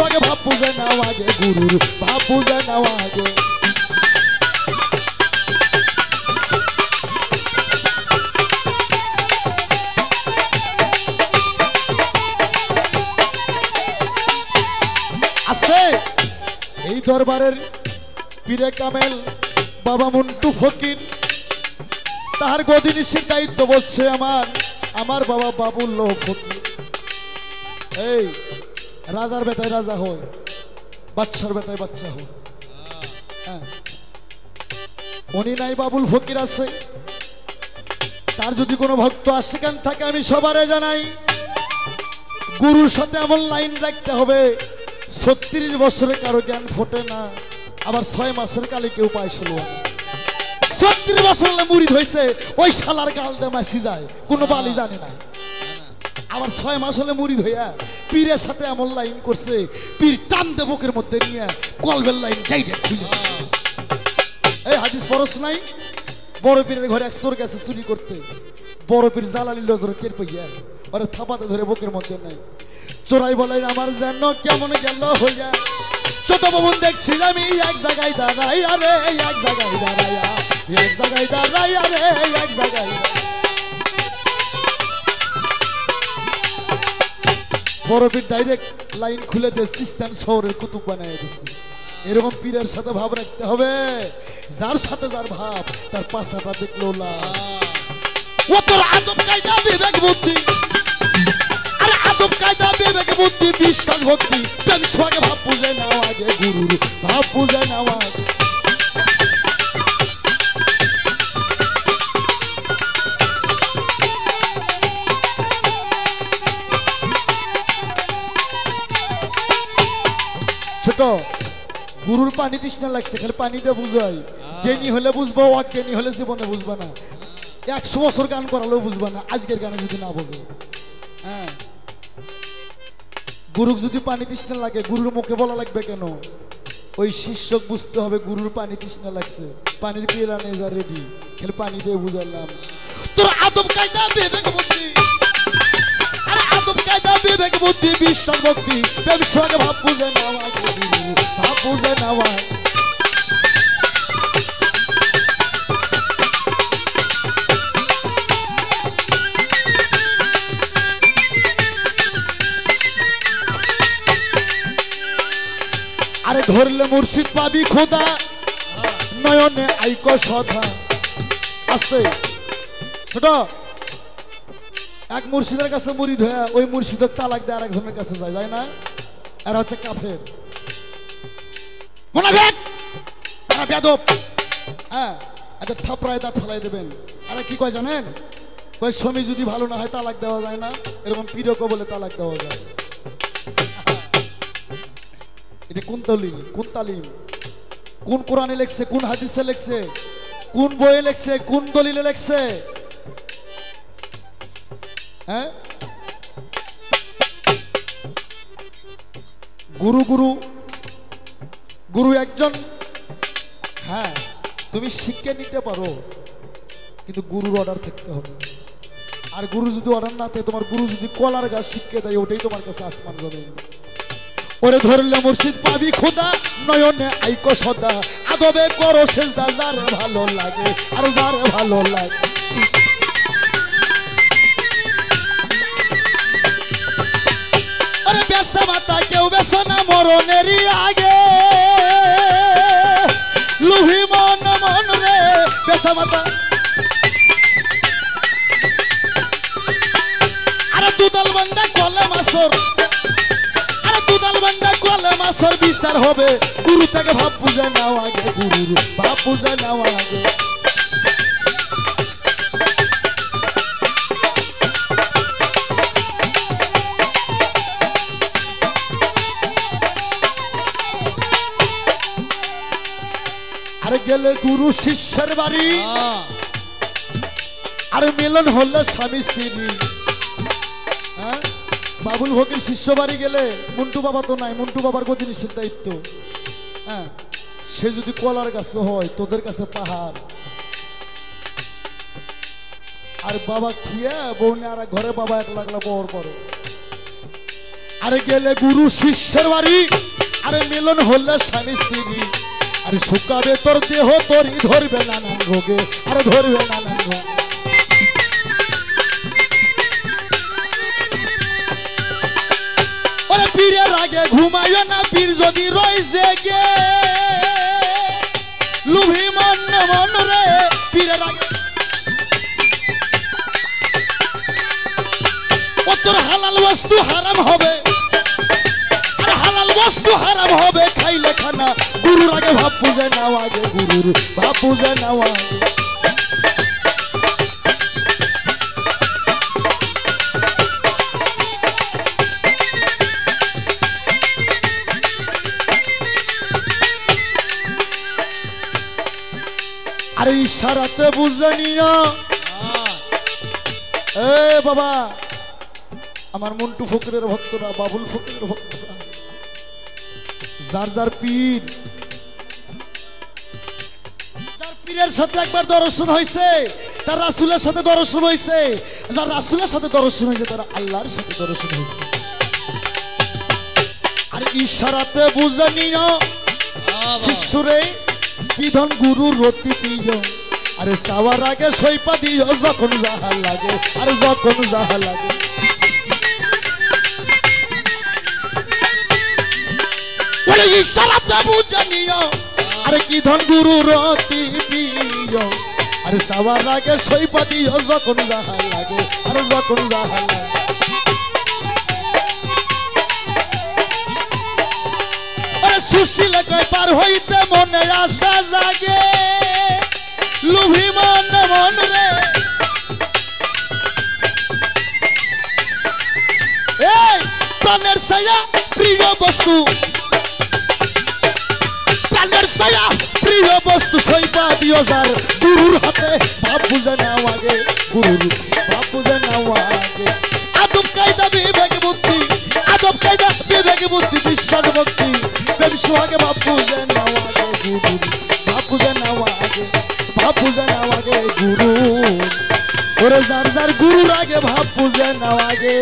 আগে ভাব বুঝে নাও আগে গুরুর ভাব বুঝে নাও আগে। আস্তে এই দরবারের পীরে কামেল বাবা মন্টু ফকির তাহার গদিনিশীর দায়িত্ব বলছে আমার বাবা বাবুল্লাহ ফকির। এই রাজার বেটায় রাজা হয়, বাচ্চার বেটায় বাচ্চা হয়। হ্যাঁ, উনি নাই বাবুল ফকির আছে। তার যদি কোনো ভক্ত আশিকান থাকে আমি সবারে জানাই গুরুর সাথে এমন লাইন রাখতে হবে 36 বছরে কারো জ্ঞান ফোটে না, আবার 6 মাসের কালে কেউ পায় 16। 36 বছর হলে মুরিদ হয়েছে ওই শালার গাল দে মাসি যায়, কোনো বালি জানে না। আবার 6 মাস হলে মুরিদ হইয়া পীরের সাথে এমন লাইন করছে পীর টান দে বুকের মধ্যে নিয়ে কলবের লাইন ডাইরেক্ট খুলে দিছে। এই হাদিস পরশ নাই, বড় পীরের ঘরে এক চোর গেছে চুরি করতে, বড় পীর জালালি নজর টের পাইয়া ওরে থাপাতে ধরে বুকের মধ্যে নাই। চোরাই বলে আমার যেন কেমন গেল হইয়া, ছোট বাবুন দেখছি আমি এক জায়গায় দাঁড়াই আরে এক জায়গায় দাঁড়াইয়া, এক জায়গায় দাঁড়াই আরে এক জায়গায়। বড় পীর ডাইরেক্ট লাইন খুলে দিয়ে চিস্তান শহরের কুতুব বানাই দিচ্ছে। এরকম পীরের সাথে ভাব রাখতে হবে, যার সাথে যার ভাব তার পাশাটা দেখলো না। ও তোর আদব কায়দা বিবেক বুদ্ধি, আরে আদব কায়দা বিবেক বুদ্ধি বিশ্বাস ভক্তি প্রেম সোহাগে ভাব বুঝে নাও আগে গুরুর ভাব বুঝে নাও আগে। ছোট গুরুর পানি তৃষ্ণা লাগছে, খালি পানি দিয়ে বুঝাই। জ্ঞানী হলে বুঝবো, অজ্ঞানী হলে জীবনে বুঝবা না। 100 বছর গান করালেও বুঝবা না আজকের গানে যদি না বোঝে। হ্যাঁ, গুরুকে যদি পানি তৃষ্ণা লাগে গুরুর মুখে বলা লাগবে কেন? ওই শিষ্যক বুঝতে হবে গুরুর পানি তৃষ্ণা লাগছে, পানির পিলা নেই যা রেডি, খালি পানি দিয়ে বুঝালাম। তোর আদব কায়দা বিবেক বুদ্ধি, আরে আদব কায়দা বিবেক বুদ্ধি বিশ্বাস ভক্তি প্রেম সোহাগে ভাব বুঝে নাও আগে গুরুর ভাব বুঝে নাও আগে। আরে ধরলে মুর্শিদ পাবি খোদা নয়নে আইক সদা। আস্তে ছোট এক মুর্শিদের কাছে মুরিদ হয়ে ওই মুর্শিদক তালাক দিয়ে আরেকজনের কাছে যায়, যায় না? এরা হচ্ছে কাফের মুনাফিক, এরা বেয়াদব। হ্যাঁ, এদের থাপড়ায় দাঁত ফেলাই দেবেন। আরে কি কয় জানেন? ওই স্বামী যদি ভালো না হয় তালাক দেওয়া যায় না, এরকম পীরকও বলে তালাক দেওয়া যায়। এটা কোন দলিল, কোন তালিম, কোন কোরআনে লেখছে, কোন হাদিসে লেখছে, কোন বইয়ে লেখছে, কোন দলিলে লেখছে? হ্যাঁ, গুরু গুরু গুরু একজন। হ্যাঁ, তুমি শিক্ষা নিতে পারো কিন্তু গুরুর অর্ডার থাকতে হবে। আর গুরু যদি অর্ডার না থাকে, তোমার গুরু যদি কলার গাছ শিক্ষা দেয় ওটাই তোমার কাছে আসমান জমিন। ওরে ধরলে মুর্শিদ পাবি খোদা নয়নে আইক সদা, আদবে করো সেজদা যার ভালো লাগে আর যার ভালো লাগে। আরে বেসা মাতা কেউ বেসো না মরণেরই আগে, লুহি মন মন রে বেসা মাতা। আরে দুদাল বান্দা কলে মাসর, আরে দুদাল বান্দা কলে মাসর বিচার হবে। গুরু থেকে ভাব বুঝে নাও আগে গুরুর ভাব বুঝে নাও আগে। আরে গেলে গুরু শিষ্যের বাড়ি, আরে মিলন হলে স্বামী স্ত্রী। হ্যাঁ, বাবুল ফকির শিষ্য বাড়ি গেলে মন্টু বাবা তো নাই, মন্টু বাবার গতি নিষেধ দায়িত্ব। হ্যাঁ, সে যদি কলার গাছে হয় তোদের কাছে পাহাড়। আর বাবা খুঁয়া বউ আর ঘরে বাবা একলা একলা বহর করে। আরে গেলে গুরু শিষ্যের বাড়ি, আরে মিলন হলে স্বামী স্ত্রী, আরে শুকাবে তোর দেহ, তোরই ধরবে নানান রোগে, আরে ধরবে নানান রোগে। ওরে পীরের আগে ঘুমাইও না, পীর যদি রইছে গে, লুভি মন মন রে পীরের আগে। ও তোর হালাল বস্তু হারাম হবে, আর হালাল বস্তু হারাম হবে খাইলে খানা। গুরুর আগে ভাব বুঝে নাও, আগে গুরুর ভাব বুঝে নাও আগে। আরে ইশারাতে বুঝে নিও। এ বাবা, আমার মন্টু ফকিরের ভক্তরা, বাবুল ফকিরের ভক্তরা, যার যার পীর, যার পীরের সাথে একবার দর্শন হয়েছে, তার রাসূলের সাথে দর্শন হয়েছে, যার রাসূলের সাথে দর্শন হয়েছে তার আল্লাহর সাথে দর্শন হয়েছে। আর ইশারাতে বুঝে নিও শিষ্যরে, বিধন গুরুর রতি দিও, আরে সাওয়ার আগে সইপা দিও যখন যাহা লাগে, আর যখন যাহা লাগে। ওরে ইশারাতে বুঝে নিও, আরে কি ধন গুরু রতি দিও, আরে সাওয়ার আগে সইপা দিও যখন যাহা লাগে, আর যখন যাহা লাগে। সুশীল কয় পার হইতে মনে আশা জাগে, লুভি মন মন রে। এই প্রাণের ছায়া প্রিয় বস্তু, প্রাণের ছায়া প্রিয় বস্তু সইপা দিও যার, গুরুর হাতে ভাব বুঝে নাও আগে, গুরুর ভাব বুঝে নাও আগে। আদব কায়দা বিবেক বুদ্ধি, আদব কায়দা বিবেক বুদ্ধি বিশ্বাস ভক্তি, প্রেম সোহাগে ভাব বুঝে নাও আগে, গুরুর ভাব বুঝে নাও আগে, ভাব বুঝে নাও আগে গুরু। ওরে যার যার গুরুর আগে ভাব বুঝে নাও আগে।